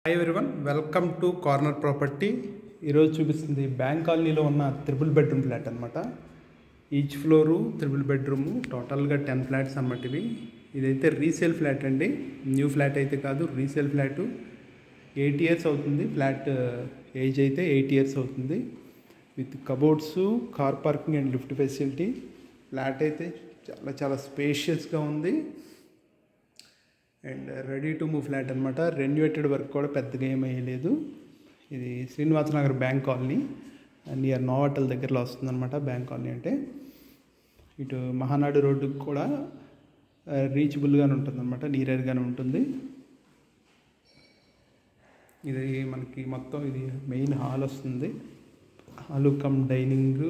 Hi everyone, welcome to corner property. ఈరోజు చూపిస్తుంది bank కాలనీలో ఉన్న త్రిబుల్ బెడ్రూమ్ ఫ్లాట్ అనమాట. ఈచ్ ఫ్లోరు త్రిబుల్ బెడ్రూము, టోటల్గా 10 ఫ్లాట్స్ అనమాట ఇవి. ఇదైతే రీసేల్ ఫ్లాట్ అండి, న్యూ ఫ్లాట్ అయితే కాదు, రీసేల్ ఫ్లాటు. 8 ఇయర్స్ అవుతుంది ఫ్లాట్ ఏజ్ అయితే 8 ఇయర్స్ అవుతుంది. With cupboards, car parking and lift facility. Flat అయితే చాలా చాలా స్పేషియస్గా ఉంది and ready to move flat అనమాట. రెన్యూవేటెడ్ వర్క్ కూడా పెద్దగా ఏమయ్యలేదు. ఇది Srinivasa Nagar bank colony near Novotel దగ్గరలో వస్తుందన్నమాట. బ్యాంక్ కాలనీ అంటే ఇటు మహానాడు రోడ్డుకి కూడా రీచబుల్గానే ఉంటుందన్నమాట, నియర్గానే ఉంటుంది. ఇది మనకి మొత్తం ఇది మెయిన్ హాల్ వస్తుంది. Hall cum dining.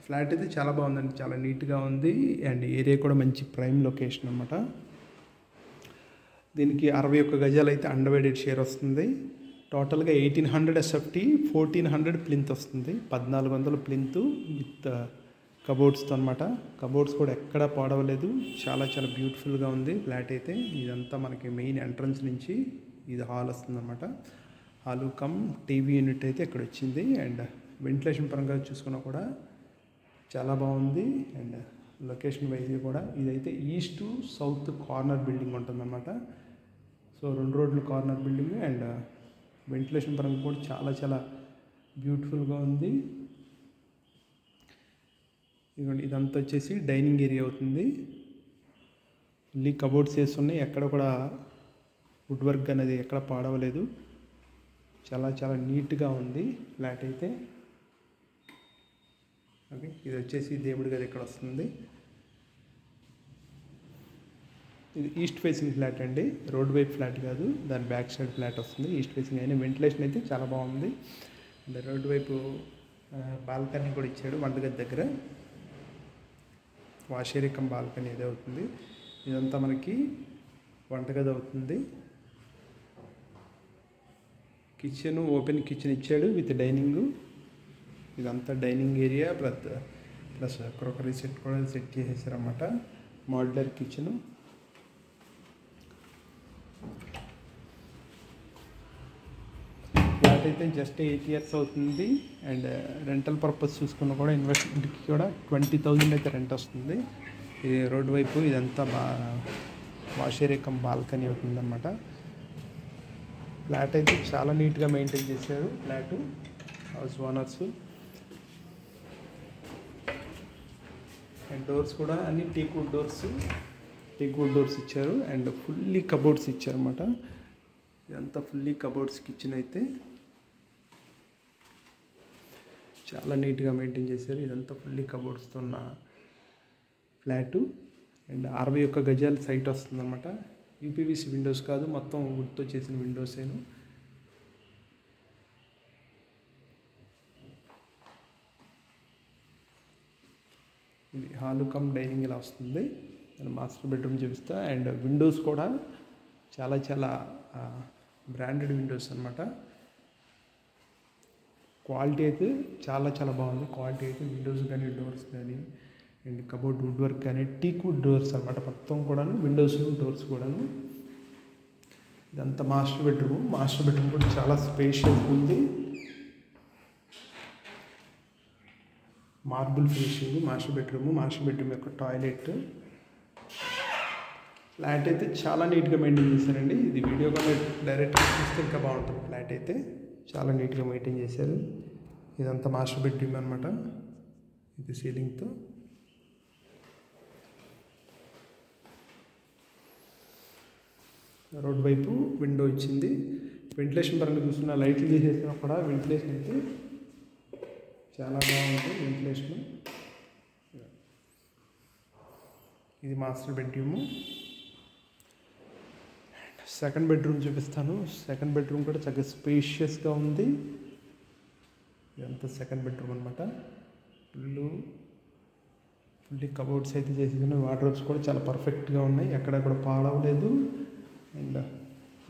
ఫ్లాట్ అయితే చాలా బాగుందండి, చాలా నీట్గా ఉంది అండ్ ఏరియా కూడా మంచి ప్రైమ్ లొకేషన్ అనమాట. దీనికి 61 గజాలు అయితే అన్డివైడెడ్ షేర్ వస్తుంది. టోటల్గా 1800 ఎస్ఎఫ్టీ, 1400 ప్లింత్ వస్తుంది. 1400 ప్లింత్ విత్ కబోర్డ్స్తో అనమాట. కబోర్డ్స్ కూడా ఎక్కడా పాడవలేదు, చాలా చాలా బ్యూటిఫుల్గా ఉంది ఫ్లాట్ అయితే. ఇదంతా మనకి మెయిన్ ఎంట్రన్స్ నుంచి ఇది హాల్ వస్తుంది అనమాట. హాలు కమ్ టీవీ యూనిట్ అయితే ఇక్కడ వచ్చింది అండ్ వెంటిలేషన్ పరంగా చూసుకున్నా కూడా చాలా బాగుంది. అండ్ లొకేషన్ వైజ్ కూడా ఇదైతే ఈస్ట్ సౌత్ కార్నర్ బిల్డింగ్ ఉంటుందన్నమాట. సో 2 రోడ్లు కార్నర్ బిల్డింగ్ అండ్ వెంటిలేషన్ పరంగా కూడా చాలా చాలా బ్యూటిఫుల్గా ఉంది. ఇదిగోండి, ఇదంతా వచ్చేసి డైనింగ్ ఏరియా అవుతుంది. ఫుల్లీ కబోర్డ్స్ వేస్తున్నాయి, ఎక్కడ కూడా వుడ్ వర్క్ అనేది ఎక్కడ పాడవలేదు. చాలా చాలా నీట్గా ఉంది ఫ్లాట్ అయితే. ఓకే, ఇది వచ్చేసి దేవుడి గది ఇక్కడ వస్తుంది. ఇది ఈస్ట్ ఫేసింగ్ ఫ్లాట్ అండి, రోడ్ వైపు ఫ్లాట్ కాదు, దాని బ్యాక్ సైడ్ ఫ్లాట్ వస్తుంది. ఈస్ట్ ఫేసింగ్ అయినా వెంటిలేషన్ అయితే చాలా బాగుంది. అండ్ రోడ్ వైపు బాల్కనీ కూడా ఇచ్చాడు వంటగది దగ్గర. వాషేరియా కమ్ బాల్కనీ ఇదే అవుతుంది. ఇదంతా మనకి వంటగది అవుతుంది. కిచెన్, ఓపెన్ కిచెన్ ఇచ్చాడు విత్ డైనింగ్. ఇదంతా dining area plus crockery set కూడా సెట్ చేసేసారన్నమాట. Modular kitchen. ఫ్లాట్ అయితే జస్ట్ 8 ఇయర్స్ అవుతుంది అండ్ రెంటల్ పర్పస్ చూసుకున్నా కూడా ఇన్వెస్ట్మెంట్కి కూడా 20,000 అయితే రెంట్ వస్తుంది. ఇది రోడ్ వైపు ఇదంతా వాషేరియా కమ్ బాల్కనీ అవుతుందన్నమాట. ఫ్లాట్ అయితే చాలా నీట్గా మెయింటైన్ చేశారు flat house owners. And doors కూడా అన్ని టీక్వుడ్ డోర్స్ ఇచ్చారు అండ్ ఫుల్లీ కబోర్డ్స్ ఇచ్చారన్నమాట. ఇదంతా ఫుల్లీ కబోర్డ్స్ కిచెన్ అయితే చాలా నీట్గా మెయింటైన్ చేశారు. ఇదంతా ఫుల్లీ కబోర్డ్స్తో ఉన్న ఫ్లాటు అండ్ 61 గజాల సైట్ వస్తుందన్నమాట. యూపీవీసీ విండోస్ కాదు, మొత్తం వుడ్తో చేసిన విండోసేను. ఇది హాలు కమ్ డైనింగ్ ఇలా వస్తుంది. నేను మాస్టర్ బెడ్రూమ్ చూపిస్తా. అండ్ విండోస్ కూడా చాలా చాలా బ్రాండెడ్ విండోస్ అనమాట. క్వాలిటీ అయితే చాలా చాలా బాగుంది. క్వాలిటీ అయితే విండోస్ కానీ డోర్స్ కానీ అండ్ కబోర్డ్ వుడ్ వర్క్ కానీ టీక్వుడ్ డోర్స్ అనమాట. మొత్తం కూడాను విండోస్ డోర్స్ కూడాను. ఇదంతా మాస్టర్ బెడ్రూమ్ కూడా చాలా స్పేషియస్ ఉంది. మార్బుల్ ఫినిషింగ్ మాస్టర్ బెడ్రూమ్ యొక్క టాయిలెట్. ఫ్లాట్ అయితే చాలా నీట్గా మెయింటైన్ చేశారండి. ఇది వీడియో కూడా డైరెక్ట్గా చూస్తే ఇంకా బాగుంటుంది. ఫ్లాట్ అయితే చాలా నీట్గా మెయింటైన్ చేశారు. ఇదంతా మాస్టర్ బెడ్రూమ్ అనమాట. ఇది సీలింగ్తో. రోడ్ వైపు విండో ఇచ్చింది. వెంటిలేషన్ పరంగా చూస్తున్న లైట్లు తీసేసినా కూడా వెంటిలేషన్ అయితే చాలా బాగుంటుంది. వెంటిలేషన్. ఇది మాస్టర్ బెడ్రూము. సెకండ్ బెడ్రూమ్ చూపిస్తాను. సెకండ్ బెడ్రూమ్ కూడా చాలా స్పేషియస్గా ఉంది. ఇదంతా సెకండ్ బెడ్రూమ్ అనమాట. ఫుల్లీ కబోర్డ్స్ అయితే చేసేసిన. వార్డ్రోబ్స్ కూడా చాలా పర్ఫెక్ట్గా ఉన్నాయి, ఎక్కడ కూడా పాడవలేదు. అండ్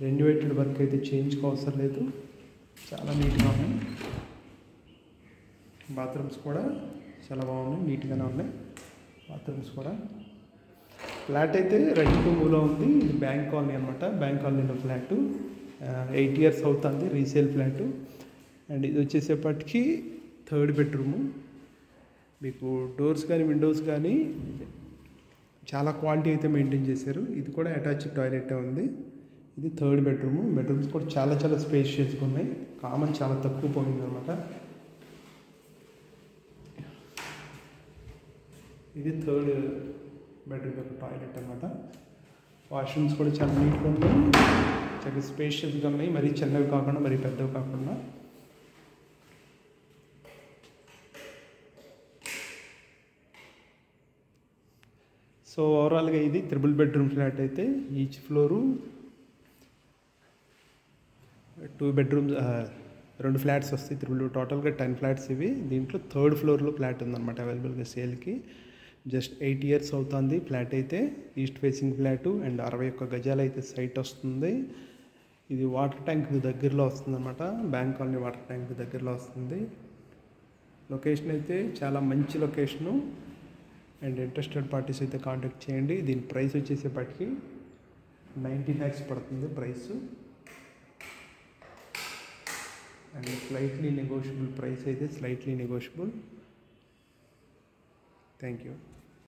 రెన్యూవేటెడ్ వర్క్ అయితే చేయించుకోవసరం లేదు, చాలా నీట్గా ఉన్నాయి. బాత్రూమ్స్ కూడా చాలా బాగున్నాయి, నీట్గానే ఉన్నాయి బాత్రూమ్స్ కూడా. ఫ్లాట్ అయితే రెడీ టు మూవ్లో ఉంది. ఇది బ్యాంక్ కాలనీ అనమాట. బ్యాంక్ కాలనీలో ఫ్లాట్. 8 ఇయర్స్ అవుతుంది రీసేల్ ఫ్లాటు. అండ్ ఇది వచ్చేసేపటికి 3rd బెడ్రూము. మీకు డోర్స్ కానీ విండోస్ కానీ చాలా క్వాలిటీ అయితే మెయింటైన్ చేశారు. ఇది కూడా అటాచ్డ్ టాయిలెట్ ఉంది. ఇది 3rd బెడ్రూము. బెడ్రూమ్స్ కూడా చాలా చాలా స్పేషియస్గా ఉన్నాయి. కామన్ చాలా తక్కువ పోయింది అనమాట. ఇది 3rd బెడ్రూమ్ యొక్క టాయిలెట్ అనమాట. వాష్రూమ్స్ కూడా చాలా నీట్గా ఉన్నాయి, చాలా స్పేషియస్గా ఉన్నాయి. మరీ చిన్నవి కాకుండా మరీ పెద్దవి కాకుండా. సో ఓవరాల్గా ఇది 3 బెడ్రూమ్ ఫ్లాట్ అయితే ఈచ్ ఫ్లోరు 2 బెడ్రూమ్స్ 2 ఫ్లాట్స్ వస్తాయి. 3 టోటల్గా 10 ఫ్లాట్స్ ఇవి. దీంట్లో 3rd ఫ్లోర్లో ఫ్లాట్ ఉందన్నమాట అవైలబుల్గా సేల్కి. జస్ట్ 8 ఇయర్స్ అవుతుంది ఫ్లాట్ అయితే. ఈస్ట్ ఫేసింగ్ ఫ్లాటు అండ్ 61 గజాలు అయితే సైట్ వస్తుంది. ఇది వాటర్ ట్యాంక్ దగ్గరలో వస్తుందన్నమాట. బ్యాంక్ కాలనీ వాటర్ ట్యాంక్ దగ్గరలో వస్తుంది. లొకేషన్ అయితే చాలా మంచి లొకేషను. అండ్ ఇంట్రెస్టెడ్ పార్టీస్ అయితే కాంటాక్ట్ చేయండి. దీని ప్రైస్ వచ్చేసేపటికి 90 lakhs పడుతుంది price. And slightly negotiable price అయితే స్లైట్లీ నెగోషియబుల్. Thank you.